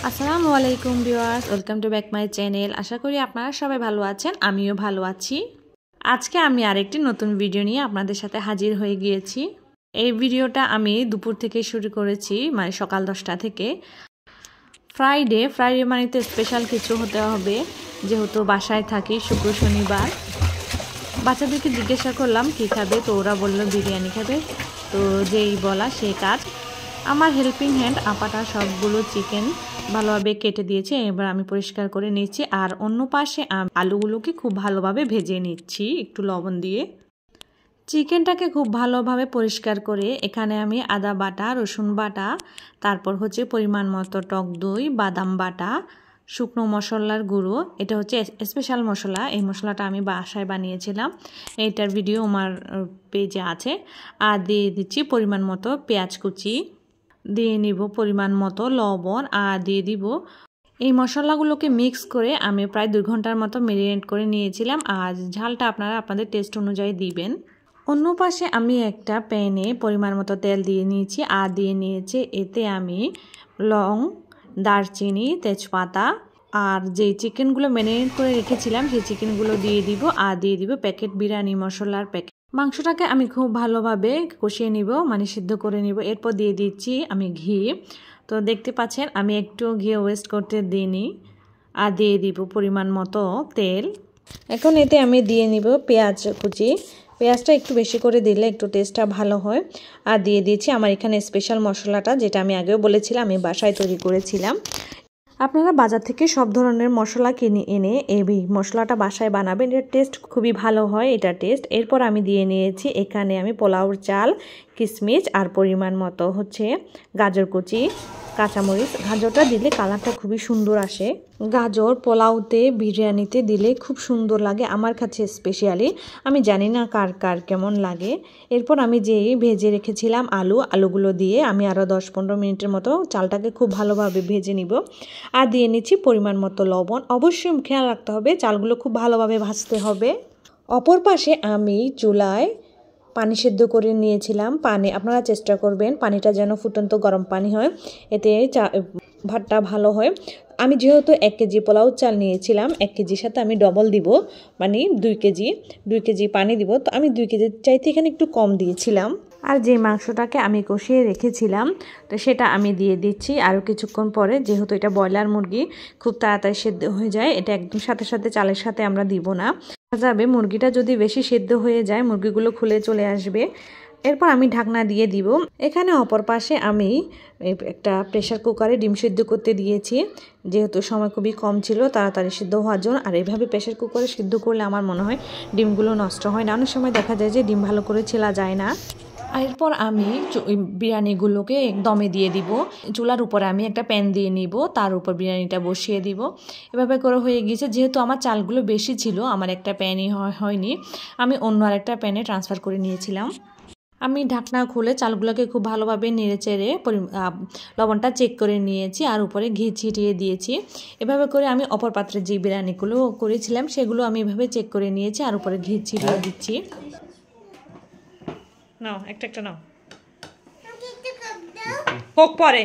আসসালামু আলাইকুম viewers, welcome to back my channel. আশা করি আপনারা সবাই ভালো আছেন, আমিও ভালো আছি। আজকে আমি আরেকটি নতুন ভিডিও নিয়ে আপনাদের সাথে হাজির হয়ে গিয়েছি। এই ভিডিওটা আমি দুপুর থেকে শুরু করেছি, মানে সকাল 10টা থেকে। ফ্রাইডে মানে তো স্পেশাল কিছু হতে হবে, যেহেতু বাসায় থাকি শুক্র শনিবার। বাচ্চাদেরকে জিজ্ঞাসা করলাম কী খাবে, তো ওরা বললো বিরিয়ানি খাবে। তো যেই বলা সেই কাজ। আমার হেল্পিং হ্যান্ড আপাটা সবগুলো চিকেন ভালোভাবে কেটে দিয়েছে। এবার আমি পরিষ্কার করে নিচ্ছি, আর অন্য পাশে আলুগুলোকে খুব ভালোভাবে ভেজে নিচ্ছি একটু লবণ দিয়ে। চিকেনটাকে খুব ভালোভাবে পরিষ্কার করে এখানে আমি আদা বাটা, রসুন বাটা, তারপর হচ্ছে পরিমাণ মতো টক দই, বাদাম বাটা, শুকনো মশলার গুঁড়ো, এটা হচ্ছে স্পেশাল মশলা। এই মশলাটা আমি বাসায় বানিয়েছিলাম, এইটার ভিডিও আমার পেজে আছে। আর দিয়ে দিচ্ছি পরিমাণ মতো পেঁয়াজ কুচি, দিয়ে নিব পরিমাণ মতো লবণ, আর দিয়ে দিব এই মশলাগুলোকে মিক্স করে আমি প্রায় 2 ঘন্টার মতো ম্যারিনেট করে নিয়েছিলাম। আর ঝালটা আপনারা আপনাদের টেস্ট অনুযায়ী দিবেন। অন্য পাশে আমি একটা প্যানে পরিমাণ মতো তেল দিয়ে নিয়েছি, আর দিয়ে নিয়েছি এতে আমি লং, দারচিনি, তেজপাতা, আর যেই চিকেনগুলো ম্যারিনেট করে রেখেছিলাম সেই চিকেনগুলো দিয়ে দিব। আর দিয়ে দিব প্যাকেট বিরিয়ানি মশলার প্যাকেট। মাংসটাকে আমি খুব ভালোভাবে কষিয়ে নিব, মানে সিদ্ধ করে নিব। এরপর দিয়ে দিচ্ছি আমি ঘি। তো দেখতে পাচ্ছেন আমি একটু ঘি ওয়েস্ট করতে দিইনি। আর দিয়ে দিব পরিমাণ মতো তেল। এখন এতে আমি দিয়ে নিব পেঁয়াজ কুচি। পেঁয়াজটা একটু বেশি করে দিলে একটু টেস্টটা ভালো হয়। আর দিয়ে দিয়েছি আমার এখানে স্পেশাল মশলাটা, যেটা আমি আগেও বলেছিলাম আমি বাসায় তৈরি করেছিলাম। আপনারা বাজার থেকে সব ধরনের মশলা কিনে এনে এই মশলাটা বাসায় বানাবেন, এর টেস্ট খুবই ভালো হয়, এটা টেস্ট। এরপর আমি দিয়ে নিয়েছি এখানে আমি পোলাওর চাল, কিশমিশ, আর পরিমাণ মতো হচ্ছে গাজর কুচি, কাঁচামরিচ। গাজরটা দিলে কালারটা খুবই সুন্দর আসে। গাজর পোলাওতে, বিরিয়ানিতে দিলে খুব সুন্দর লাগে আমার কাছে স্পেশালি। আমি জানি না কার কার কেমন লাগে। এরপর আমি যেই ভেজে রেখেছিলাম আলুগুলো দিয়ে আমি আরও 10-15 মিনিটের মতো চালটাকে খুব ভালোভাবে ভেজে নিব। আর দিয়ে নিচ্ছি পরিমাণ মতো লবণ। অবশ্যই খেয়াল রাখতে হবে চালগুলো খুব ভালোভাবে ভাজতে হবে। অপর পাশে আমি চুলায় পানি সেদ্ধ করে নিয়েছিলাম। আপনারা চেষ্টা করবেন পানিটা যেন ফুটন্ত গরম পানি হয়, এতে ভাতটা ভালো হয়। আমি যেহেতু 1 কেজি পোলাও চাল নিয়েছিলাম, 1 কেজির সাথে আমি ডবল দিব, মানে 2 কেজি পানি দিব। তো আমি 2 কেজির চাইতে এখানে একটু কম দিয়েছিলাম। আর যে মাংসটাকে আমি কষিয়ে রেখেছিলাম তো সেটা আমি দিয়ে দিচ্ছি আরও কিছুক্ষণ পরে। যেহেতু এটা ব্রয়লার মুরগি, খুব তাড়াতাড়ি সেদ্ধ হয়ে যায়, এটা একদম সাথে সাথে চালের সাথে আমরা দিব না। যাবে মুরগিটা যদি বেশি সেদ্ধ হয়ে যায় মুরগিগুলো খুলে চলে আসবে। এরপর আমি ঢাকনা দিয়ে দিব। এখানে অপর পাশে আমি একটা প্রেসার কুকারে ডিম সিদ্ধ করতে দিয়েছি, যেহেতু সময় খুবই কম ছিল তাড়াতাড়ি সিদ্ধ হওয়ার জন্য। আর এইভাবে প্রেসার কুকারে সিদ্ধ করলে আমার মনে হয় ডিমগুলো নষ্ট হয় না। অনেক সময় দেখা যায় যে ডিম ভালো করে ছেলা যায় না। এরপর আমি বিরিয়ানিগুলোকে দমে দিয়ে দিব। চুলার উপরে আমি একটা প্যান দিয়ে নিব, তার উপর বিরিয়ানিটা বসিয়ে দিব। এভাবে করে হয়ে গিয়েছে। যেহেতু আমার চালগুলো বেশি ছিল, আমার একটা প্যানই হয়নি, আমি অন্য আরেকটা প্যানে ট্রান্সফার করে নিয়েছিলাম। আমি ঢাকনা খুলে চালগুলোকে খুব ভালোভাবে নেড়েচেড়ে লবণটা চেক করে নিয়েছি, আর উপরে ঘি ছিটিয়ে দিয়েছি। এভাবে করে আমি অপর পাত্রে যে বিরিয়ানিগুলো করেছিলাম সেগুলো আমি এভাবে চেক করে নিয়েছি, আর উপরে ঘি ছিটিয়ে দিচ্ছি। নাও একটা নাও, হোক পরে